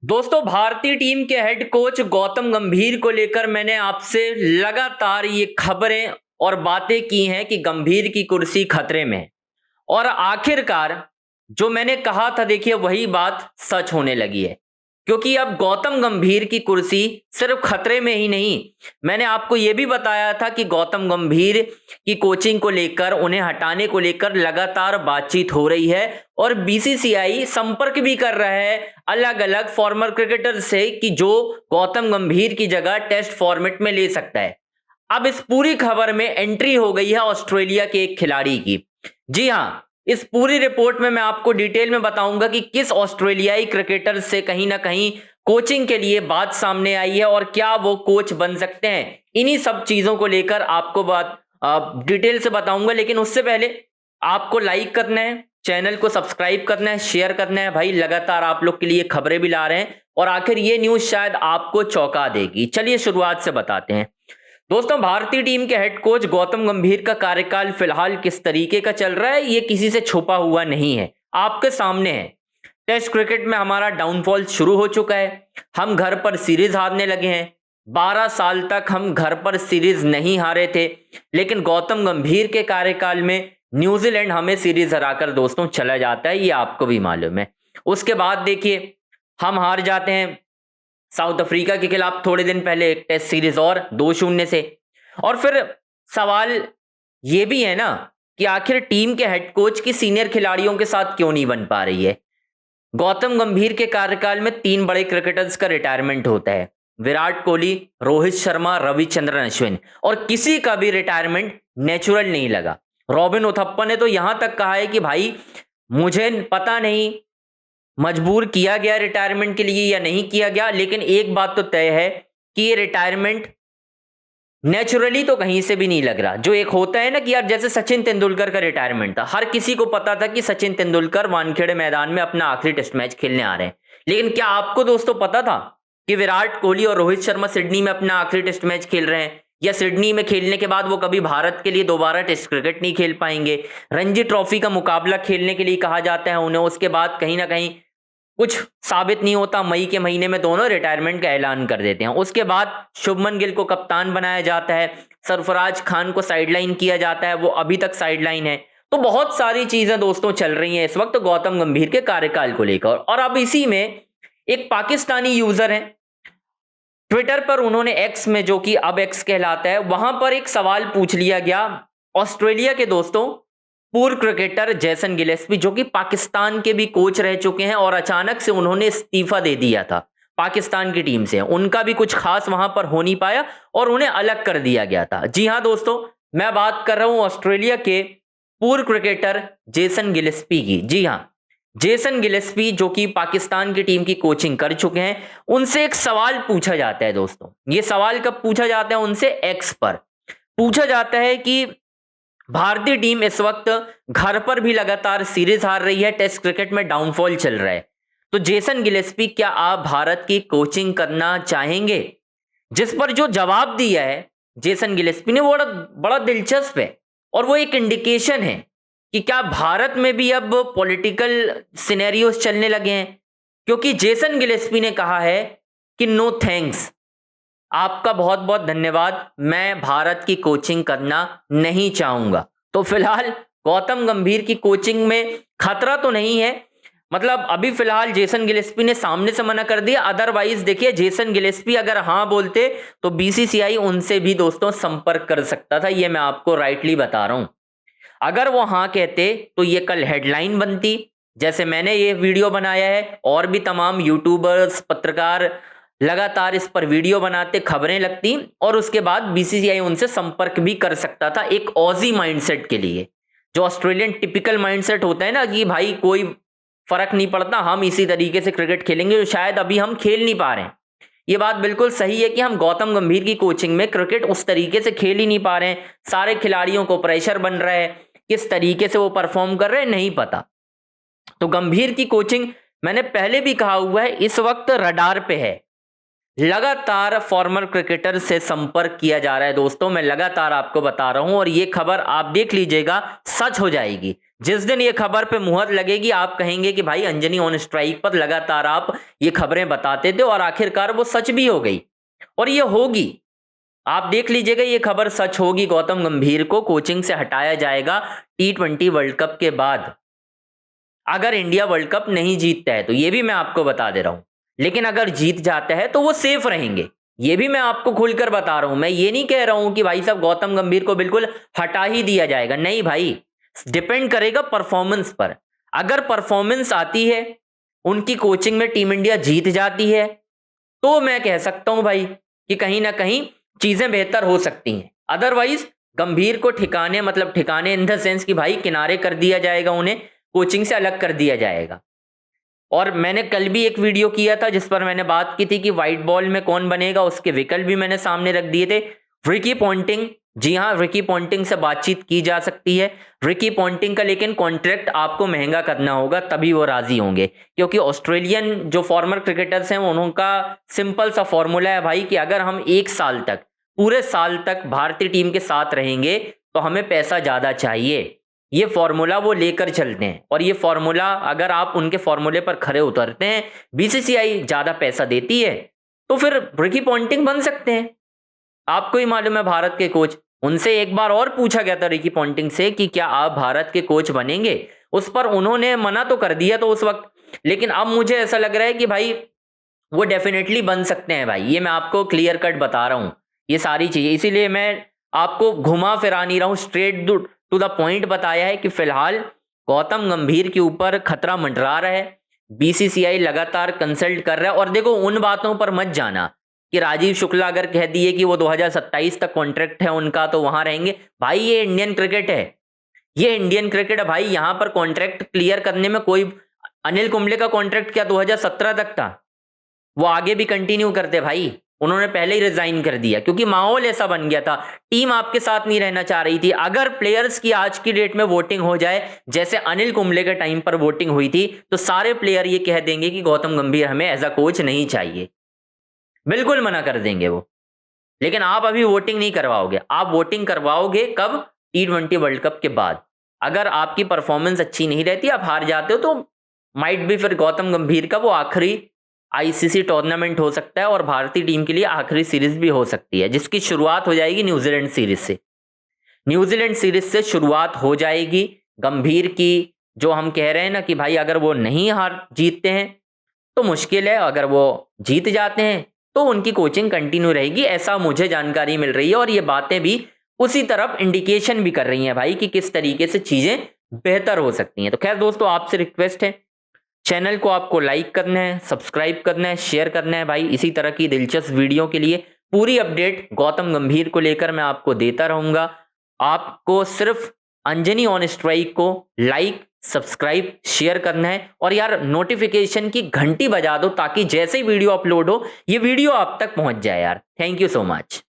दोस्तों, भारतीय टीम के हेड कोच गौतम गंभीर को लेकर मैंने आपसे लगातार ये खबरें और बातें की हैं कि गंभीर की कुर्सी खतरे में है। और आखिरकार जो मैंने कहा था, देखिए वही बात सच होने लगी है। क्योंकि अब गौतम गंभीर की कुर्सी सिर्फ खतरे में ही नहीं, मैंने आपको यह भी बताया था कि गौतम गंभीर की कोचिंग को लेकर, उन्हें हटाने को लेकर लगातार बातचीत हो रही है और बीसीसीआई संपर्क भी कर रहा है अलग अलग फॉर्मर क्रिकेटर से कि जो गौतम गंभीर की जगह टेस्ट फॉर्मेट में ले सकता है। अब इस पूरी खबर में एंट्री हो गई है ऑस्ट्रेलिया के एक खिलाड़ी की। जी हां, इस पूरी रिपोर्ट में मैं आपको डिटेल में बताऊंगा कि किस ऑस्ट्रेलियाई क्रिकेटर से कहीं ना कहीं कोचिंग के लिए बात सामने आई है और क्या वो कोच बन सकते हैं। इन्हीं सब चीजों को लेकर आपको बात डिटेल से बताऊंगा, लेकिन उससे पहले आपको लाइक करना है, चैनल को सब्सक्राइब करना है, शेयर करना है। भाई लगातार आप लोग के लिए खबरें भी ला रहे हैं और आखिर ये न्यूज शायद आपको चौंका देगी। चलिए शुरुआत से बताते हैं। दोस्तों, भारतीय टीम के हेड कोच गौतम गंभीर का कार्यकाल फिलहाल किस तरीके का चल रहा है, ये किसी से छुपा हुआ नहीं है, आपके सामने है। टेस्ट क्रिकेट में हमारा डाउनफॉल शुरू हो चुका है। हम घर पर सीरीज हारने लगे हैं। 12 साल तक हम घर पर सीरीज नहीं हारे थे, लेकिन गौतम गंभीर के कार्यकाल में न्यूजीलैंड हमें सीरीज हराकर दोस्तों चला जाता है, ये आपको भी मालूम है। उसके बाद देखिए हम हार जाते हैं साउथ अफ्रीका के खिलाफ थोड़े दिन पहले एक टेस्ट सीरीज और 2-0 से। और फिर सवाल ये भी है ना कि आखिर टीम के हेड कोच की सीनियर खिलाड़ियों के साथ क्यों नहीं बन पा रही है। गौतम गंभीर के कार्यकाल में 3 बड़े क्रिकेटर्स का रिटायरमेंट होता है, विराट कोहली, रोहित शर्मा, रविचंद्रन अश्विन, और किसी का भी रिटायरमेंट नेचुरल नहीं लगा। रॉबिन उथप्पा ने तो यहां तक कहा है कि भाई मुझे पता नहीं मजबूर किया गया रिटायरमेंट के लिए या नहीं किया गया, लेकिन एक बात तो तय है कि ये रिटायरमेंट नेचुरली तो कहीं से भी नहीं लग रहा। जो एक होता है ना कि यार जैसे सचिन तेंदुलकर का रिटायरमेंट था, हर किसी को पता था कि सचिन तेंदुलकर वानखेड़े मैदान में अपना आखिरी टेस्ट मैच खेलने आ रहे हैं। लेकिन क्या आपको दोस्तों पता था कि विराट कोहली और रोहित शर्मा सिडनी में अपना आखिरी टेस्ट मैच खेल रहे हैं, या सिडनी में खेलने के बाद वो कभी भारत के लिए दोबारा टेस्ट क्रिकेट नहीं खेल पाएंगे। रणजी ट्रॉफी का मुकाबला खेलने के लिए कहा जाता है उन्हें, उसके बाद कहीं ना कहीं कुछ साबित नहीं होता, मई के महीने में दोनों रिटायरमेंट का ऐलान कर देते हैं। उसके बाद शुभमन गिल को कप्तान बनाया जाता है, सरफराज खान को साइडलाइन किया जाता है, वो अभी तक साइडलाइन है। तो बहुत सारी चीजें दोस्तों चल रही हैं इस वक्त गौतम गंभीर के कार्यकाल को लेकर। और अब इसी में एक पाकिस्तानी यूजर है ट्विटर पर, उन्होंने एक्स में, जो कि अब एक्स कहलाता है, वहां पर एक सवाल पूछ लिया गया ऑस्ट्रेलिया के दोस्तों पूर्व क्रिकेटर जेसन गिलेस्पी, जो कि पाकिस्तान के भी कोच रह चुके हैं और अचानक से उन्होंने इस्तीफा दे दिया था पाकिस्तान की टीम से। उनका भी कुछ खास वहां पर हो नहीं पाया और उन्हें अलग कर दिया गया था। जी हां दोस्तों, मैं बात कर रहा हूं ऑस्ट्रेलिया के पूर्व क्रिकेटर जेसन गिलेस्पी की। जी हां, जेसन गिलेस्पी जो कि पाकिस्तान की टीम की कोचिंग कर चुके हैं, उनसे एक सवाल पूछा जाता है दोस्तों। ये सवाल कब पूछा जाता है उनसे? एक्स पर पूछा जाता है कि भारतीय टीम इस वक्त घर पर भी लगातार सीरीज हार रही है, टेस्ट क्रिकेट में डाउनफॉल चल रहा है, तो जेसन गिलेस्पी क्या आप भारत की कोचिंग करना चाहेंगे? जिस पर जो जवाब दिया है जेसन गिलेस्पी ने वो बड़ा बड़ा दिलचस्प है और वो एक इंडिकेशन है कि क्या भारत में भी अब पॉलिटिकल सिनेरियोस चलने लगे हैं। क्योंकि जेसन गिलेस्पी ने कहा है कि नो थैंक्स, आपका बहुत बहुत धन्यवाद, मैं भारत की कोचिंग करना नहीं चाहूंगा। तो फिलहाल गौतम गंभीर की कोचिंग में खतरा तो नहीं है, मतलब अभी फिलहाल जेसन गिलेस्पी ने सामने से मना कर दिया। अदरवाइज देखिए, जेसन गिलेस्पी अगर हां बोलते तो बीसीसीआई उनसे भी दोस्तों संपर्क कर सकता था, ये मैं आपको राइटली बता रहा हूं। अगर वो हां कहते तो ये कल हेडलाइन बनती, जैसे मैंने ये वीडियो बनाया है, और भी तमाम यूट्यूबर्स, पत्रकार लगातार इस पर वीडियो बनाते, खबरें लगती, और उसके बाद बीसीसीआई उनसे संपर्क भी कर सकता था एक ऑजी माइंडसेट के लिए। जो ऑस्ट्रेलियन टिपिकल माइंडसेट होता है ना कि भाई कोई फर्क नहीं पड़ता, हम इसी तरीके से क्रिकेट खेलेंगे, जो शायद अभी हम खेल नहीं पा रहे हैं। ये बात बिल्कुल सही है कि हम गौतम गंभीर की कोचिंग में क्रिकेट उस तरीके से खेल ही नहीं पा रहे हैं। सारे खिलाड़ियों को प्रेशर बन रहा है, किस तरीके से वो परफॉर्म कर रहे हैं नहीं पता। तो गंभीर की कोचिंग, मैंने पहले भी कहा हुआ है, इस वक्त रडार पे है। लगातार फॉर्मर क्रिकेटर से संपर्क किया जा रहा है दोस्तों, मैं लगातार आपको बता रहा हूं और ये खबर आप देख लीजिएगा, सच हो जाएगी। जिस दिन ये खबर पे मुहर लगेगी आप कहेंगे कि भाई अंजनी ऑन स्ट्राइक पर लगातार आप ये खबरें बताते थे और आखिरकार वो सच भी हो गई और ये होगी। आप देख लीजिएगा ये खबर सच होगी, गौतम गंभीर को कोचिंग से हटाया जाएगा T20 वर्ल्ड कप के बाद, अगर इंडिया वर्ल्ड कप नहीं जीतता है तो। ये भी मैं आपको बता दे रहा हूं। लेकिन अगर जीत जाता है तो वो सेफ रहेंगे, ये भी मैं आपको खुलकर बता रहा हूं। मैं ये नहीं कह रहा हूं कि भाई साहब गौतम गंभीर को बिल्कुल हटा ही दिया जाएगा, नहीं भाई, डिपेंड करेगा परफॉर्मेंस पर। अगर परफॉर्मेंस आती है, उनकी कोचिंग में टीम इंडिया जीत जाती है, तो मैं कह सकता हूं भाई कि कहीं ना कहीं चीजें बेहतर हो सकती हैं। अदरवाइज गंभीर को ठिकाने, मतलब ठिकाने इन द सेंस कि भाई किनारे कर दिया जाएगा, उन्हें कोचिंग से अलग कर दिया जाएगा। और मैंने कल भी एक वीडियो किया था जिस पर मैंने बात की थी कि व्हाइट बॉल में कौन बनेगा, उसके विकल्प भी मैंने सामने रख दिए थे। रिकी पॉन्टिंग, जी हाँ, रिकी पॉन्टिंग से बातचीत की जा सकती है। रिकी पॉन्टिंग का लेकिन कॉन्ट्रैक्ट आपको महंगा करना होगा, तभी वो राजी होंगे, क्योंकि ऑस्ट्रेलियन जो फॉर्मर क्रिकेटर्स हैं उनका सिंपल सा फॉर्मूला है भाई कि अगर हम एक साल तक, पूरे साल तक भारतीय टीम के साथ रहेंगे तो हमें पैसा ज्यादा चाहिए। ये फॉर्मूला वो लेकर चलते हैं और ये फॉर्मूला अगर आप उनके फॉर्मूले पर खरे उतरते हैं, बीसीसीआई ज्यादा पैसा देती है, तो फिर रिकी पॉन्टिंग बन सकते हैं। आपको ही मालूम है भारत के कोच, उनसे एक बार और पूछा गया था रिकी पॉन्टिंग से कि क्या आप भारत के कोच बनेंगे, उस पर उन्होंने मना तो कर दिया तो उस वक्त, लेकिन अब मुझे ऐसा लग रहा है कि भाई वो डेफिनेटली बन सकते हैं भाई। ये मैं आपको क्लियर कट बता रहा हूं ये सारी चीजें, इसीलिए मैं आपको घुमा फिरा नहीं रहा हूं, स्ट्रेट टू द पॉइंट बताया है कि फिलहाल गौतम गंभीर के ऊपर खतरा मंडरा रहा है। बीसीसीआई लगातार कंसल्ट कर रहा है। और देखो, उन बातों पर मत जाना कि राजीव शुक्ला अगर कह दिए कि वो 2027 तक कॉन्ट्रैक्ट है उनका तो वहां रहेंगे। भाई ये इंडियन क्रिकेट है, ये इंडियन क्रिकेट है भाई, यहां पर कॉन्ट्रैक्ट क्लियर करने में कोई, अनिल कुंबले का कॉन्ट्रैक्ट क्या 2017 तक था, वो आगे भी कंटिन्यू करते भाई, उन्होंने पहले ही रिजाइन कर दिया क्योंकि माहौल ऐसा बन गया था, टीम आपके साथ नहीं रहना चाह रही थी। अगर प्लेयर्स की आज की डेट में वोटिंग हो जाए जैसे अनिल कुंबले के टाइम पर वोटिंग हुई थी, तो सारे प्लेयर ये कह देंगे कि गौतम गंभीर हमें एज अ कोच नहीं चाहिए, बिल्कुल मना कर देंगे वो। लेकिन आप अभी वोटिंग नहीं करवाओगे, आप वोटिंग करवाओगे कब? T20 वर्ल्ड कप के बाद। अगर आपकी परफॉर्मेंस अच्छी नहीं रहती, आप हार जाते हो, तो माइट भी फिर गौतम गंभीर का वो आखिरी आईसीसी टूर्नामेंट हो सकता है और भारतीय टीम के लिए आखिरी सीरीज भी हो सकती है, जिसकी शुरुआत हो जाएगी न्यूजीलैंड सीरीज से। न्यूजीलैंड सीरीज से शुरुआत हो जाएगी गंभीर की। जो हम कह रहे हैं ना कि भाई अगर वो नहीं हार जीतते हैं तो मुश्किल है, अगर वो जीत जाते हैं तो उनकी कोचिंग कंटिन्यू रहेगी, ऐसा मुझे जानकारी मिल रही है। और ये बातें भी उसी तरफ इंडिकेशन भी कर रही हैं भाई कि किस तरीके से चीजें बेहतर हो सकती हैं। तो खैर दोस्तों, आपसे रिक्वेस्ट है, चैनल को आपको लाइक करना है, सब्सक्राइब करना है, शेयर करना है भाई। इसी तरह की दिलचस्प वीडियो के लिए पूरी अपडेट गौतम गंभीर को लेकर मैं आपको देता रहूंगा। आपको सिर्फ अंजनी ऑन स्ट्राइक को लाइक, सब्सक्राइब, शेयर करना है और यार नोटिफिकेशन की घंटी बजा दो ताकि जैसे ही वीडियो अपलोड हो ये वीडियो आप तक पहुंच जाए यार। Thank you so much.